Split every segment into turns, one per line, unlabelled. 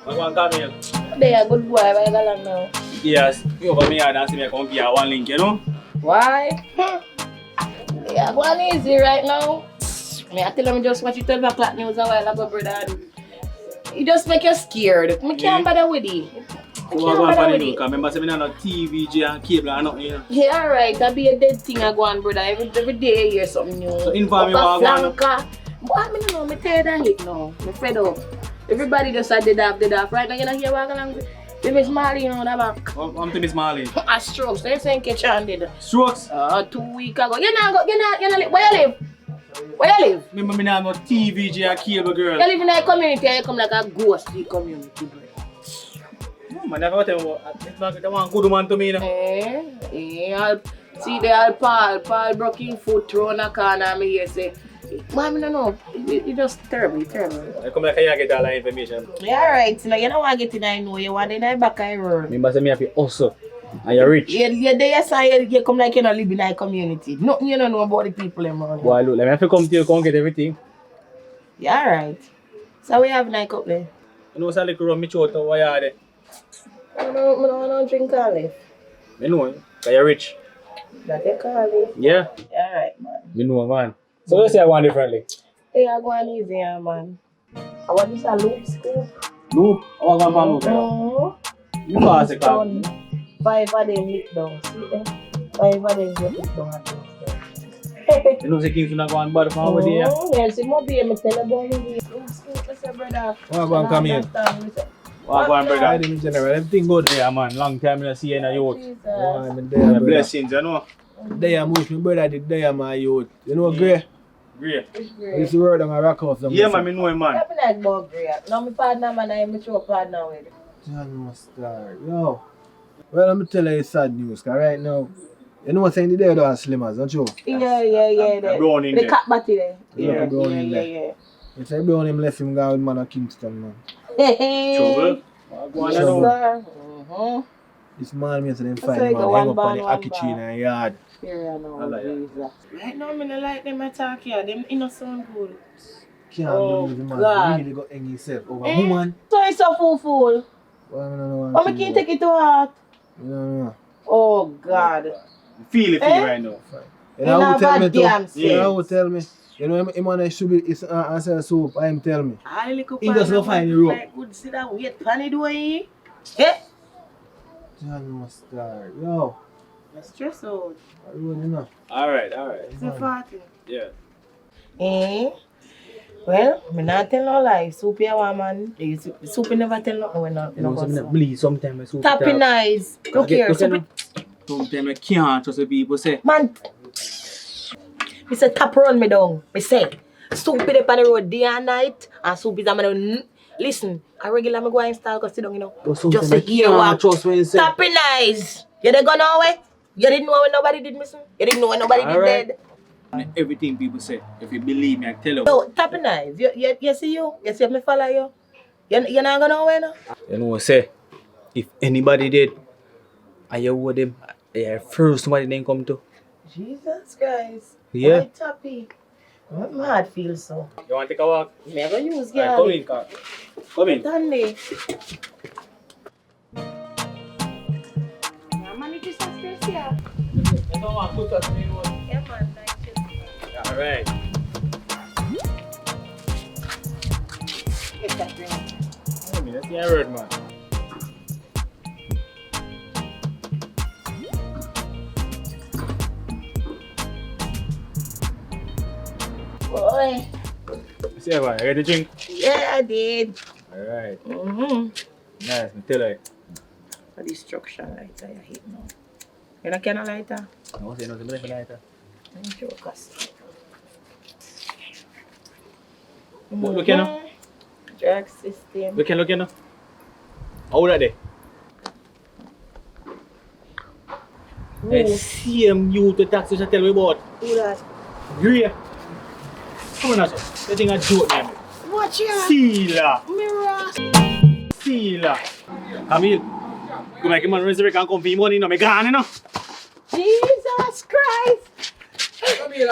I go and come here.
They are good boy, why you go along now?
Yes, you over me here and see me come give you one link, you know?
Why? Yeah, go on easy right now. I tell him just watch the 12 o'clock news a while ago, brother. It just make you scared. I can't bother with it.
So what going on for the remember say me no TV and cable and nothing, you know?
Yeah, alright. That be a dead thing I go on, brother. Every day you hear something new.
So inform me what I want.
Boy, I don't know. I'm tired of it now. I'm fed up. Everybody just said dead off. Right now, you know, here walking along with Miss Marley, you know, that back.
I'm to Miss Marley.
A strokes. They saying catch on did.
Strokes?
2 weeks ago. You know, where you live? Where you live?
Remember me now no TV and cable girl.
You live in a community and you come like a ghost to the community, bro.
No, man, never tell me that one good man to me, you know.
See there, Paul broke his foot through a corner and me here say, man, I don't know, it just terrible.
I come like I get all that information.
Yeah, right. So you don't want to get in I know, you want in the back of the road.
Remember say me have to hustle. And you're rich.
You're there, so you come like you don't live in a community. Nothing you don't know about the people around.
Boy, look, let me have to come to you, come get everything.
Yeah, right. So we have night up there.
You know, so I like to run me throat over here.
I don't drink olive.
I know, because you're rich.
That you call it?
Yeah.
Yeah, right, man.
You know, man. So let's say I want differently.
Hey, I go on easy, man. I want this a loop school.
Loop? I want to go loop.
Mm-hmm.
You pass it, man.
5 of them lick down. See them? 5 of them get lick down.
You know, the kings will not go on bad from over there.
Yes, it might be a tell about me. Loop school, brother.
Oh, go and come here. Oh, go on, brother.
I didn't general, everything good.
Yeah, man. Long time I see you in the youth.
Oh, I'm there,
Blessings, you know.
There, my brother did there, my youth. You know, Gray?
Great.
It's the word on my rock house.
Yeah, man, I know him, man.
I'm like about Gray. Now my partner, man, I'm a true partner with it.
John Mustard, yo. Well, let me tell you sad news, because right now, you know what's saying the day don't have slimmers, don't you?
Yeah. The cat batty there.
Yeah. It's like brown him left him go with man of Kingston, man.
Trouble? Go on,
Trouble.
This man means them find him and hang up on the hockey tree in the yard.
Yeah, no, right now, I don't like them attack here. Them innocent good.
Can't believe the man really got hang himself over woman.
So it's a fool.
Well,
I can't take it to heart.
No.
Oh, God.
Feel it right now.
You know who tell me to? You know who tell me? You know him on should be answer soup. I'm tell me. He just go find the rope.
Good sit down wait pan it way. Eh?
John Mustard. Yo.
You're stressed out.
I really know.
Alright.
It's a party.
Yeah.
Well, I'm not telling no lie. Soup here, man. Soup never tell nothing when not
Bleed sometimes.
Tapping nice. Look here.
Sometimes I can't trust the people say.
Man. I said tap run me down. I say soup it up on the road day and night. And soup is a man. Listen, I regular me go install because sit down, you know. Just to hear what. Tapping nice. You didn't go nowhere? You didn't know when nobody did missing? You didn't know when nobody did dead?
And everything people say, if you believe me, I tell you.
No, tapping nice. You see you? You see me follow you? You're not going nowhere now?
You know what I say? If anybody did, I hear what them, first somebody then come to.
Jesus Christ.
Yeah.
Why tappy? My heart feels so.
You want to take a walk?
Never use
Right, come in, car. Come in.
Danny.
Yeah,
man.
Alright.
Get that drink.
I mean, that's the word, man.
Boy.
See you, man. You ready to drink?
Yeah, I did.
Alright.
Nice,
me tell you.
The destruction lighter I hate now. You don't care no lighter?
No, say no, say no lighter.
I'm sure, cause.
Look here now.
Drug system.
Look here now. How old are they? I see him you to taxi to tell me about.
Who that?
Great. Come on now, sir. You think I joke me?
Watch here.
Sila.
Mirror.
Sila. Camille. Go make him resurrect and come for money, no, me gone, you know.
Jesus Christ.
Camille,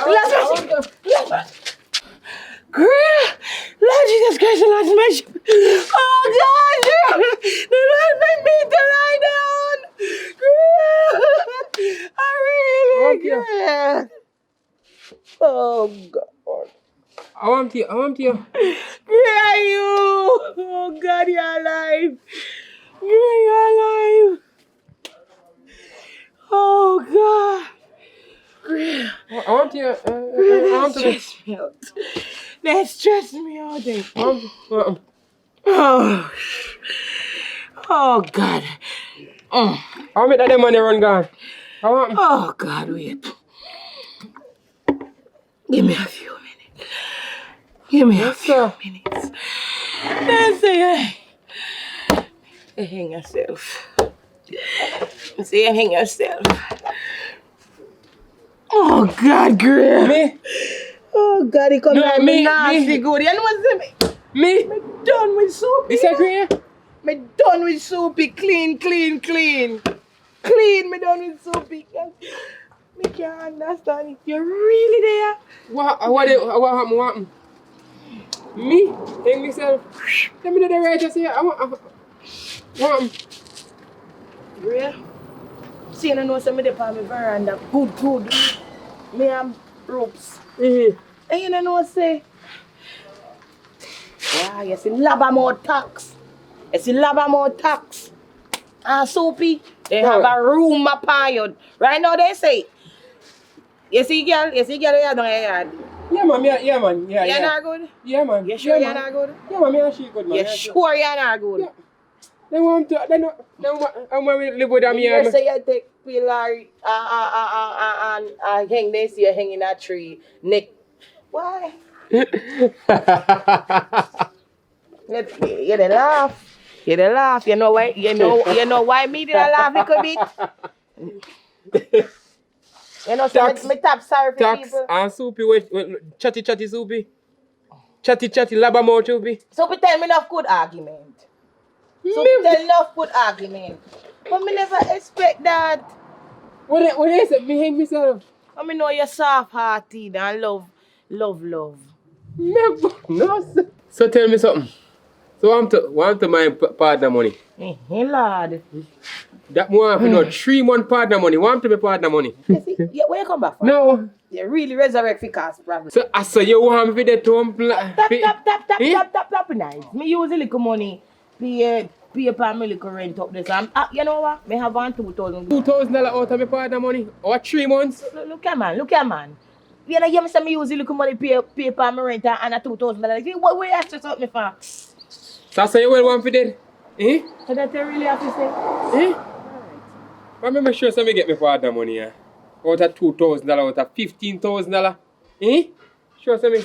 Lord Jesus Christ, Lord, my ship. Oh God, Oh God.
I want you.
Where are you? Oh God, you're alive. You're alive. Oh God. Great.
I want you. I want to be.
Stress me out. That stress me out. Eh?
I
Oh God.
want me that them money run gone. I want.
Oh God, wait. Give me a few minutes. Give me a few minutes. That's it. You hang yourself. Say you hang yourself. Oh God, Graham.
Me?
Oh God, he come
No,
like
me,
nasty
me.
good. You know what's me?
Me?
Me done with soupy.
This agree?
Me done with soupy. Clean. Clean, me done with soupy. Me can't understand it. You're really there.
What happened? Me? Hang myself. Tell me the right just here. I want.
Real? See, you know, some of the on my veranda. Good. Me have ropes.
Mm-hmm.
And you know, say, wow, you see, lava more tax. And soupy, they have a room upon you. Right now, they say, you see, girl, you don't yard.
Yeah, man. Yeah.
You're not good?
Yeah, man.
You sure
yeah,
you're not good?
Yeah, man. Me she good, man.
You sure you're not good?
Yeah. They want to. They want to live with them.
You say you take pillar and hang this, you hang in a tree. Neck. Why? You dey laugh. You know why? You know why me did I laugh little bit? You know, so me tap sorry for
Tax
people.
and soupy with chatty soupy. Chatty laba mouth soupy.
Soupy tell me enough good argument. Soupy tell enough good argument. But me never expect that.
What they say? Me hang myself.
I mean know you're soft hearted and love.
Never. No, sir. So tell me something. So want to my partner money.
Hey, Lord.
That more have no 3 month partner money. Want to be partner money.
You see, where you come back from?
No.
You really resurrect for cause problem.
So I saw you want me to home.
Tap nice. Me use a little money. Pay for me little rent up this. You know what? Me have on $2,000.
$2,000 out of my partner money. Or 3 months.
Look here, man. You know, you say me use a little money pay for my rent and a $2,000. What you stress out me for?
So I say you will want for that. Eh?
So that you really have to say?
Eh? I remember sure so me get my partner money, yeah. Out of $2,000, out of $15,000. Eh? Sure so me,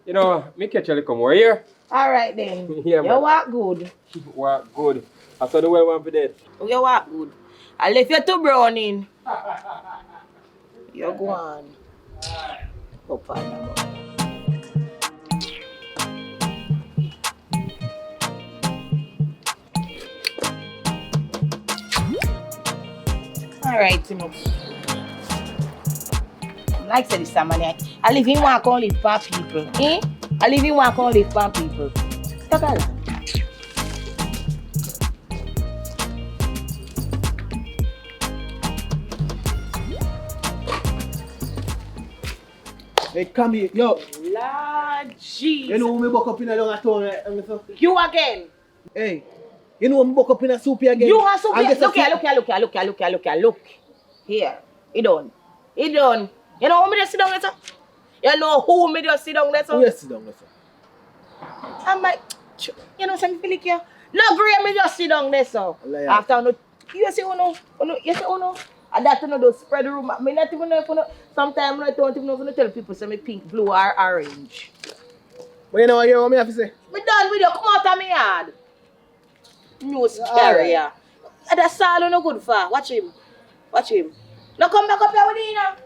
you know, me catch a little more here.
Alright then.
Yeah,
you
man.
walk good.
Work good. I saw the well one for that.
You walk good. I left you to browning. You go on. Go partner. Alright, Timo. Like I said this time, I live in one call live for people. Eh? I live in one call live for people. Talk a lot.
Hey, come here, yo.
Lord Jesus.
You know me buck up in a long town, right?
You again.
Hey, you know me buck up in a soupy again.
You are so
And
look
this
here. Look. Here. He done. You know who me just sit down there, sir? You know who me just sit down there, sir?
Who you sit down there, sir?
I'm like, you know something feel like you? No, Graham, me just sit down there, sir.
Liar.
After you see you see and that you know those spread the room. Me not even know if sometimes I don't even know if you tell people say me pink, blue or orange.
But you know what me have to say?
Me done with you, come out of me yard. No scarier. And that's all no good for. Watch him. Now come back up here with you now.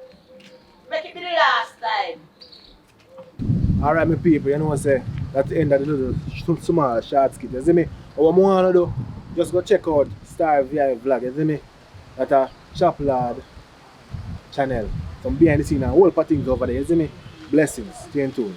Make it be the last time.
Alright, my people, you know what I say? That's the end of the little small short skit, you see me? What I want to do, just go check out Star VI Vlog, you see me? That's a Shop Lord channel. Some behind the scene and a whole lot of things over there, you see me? Blessings, stay tuned.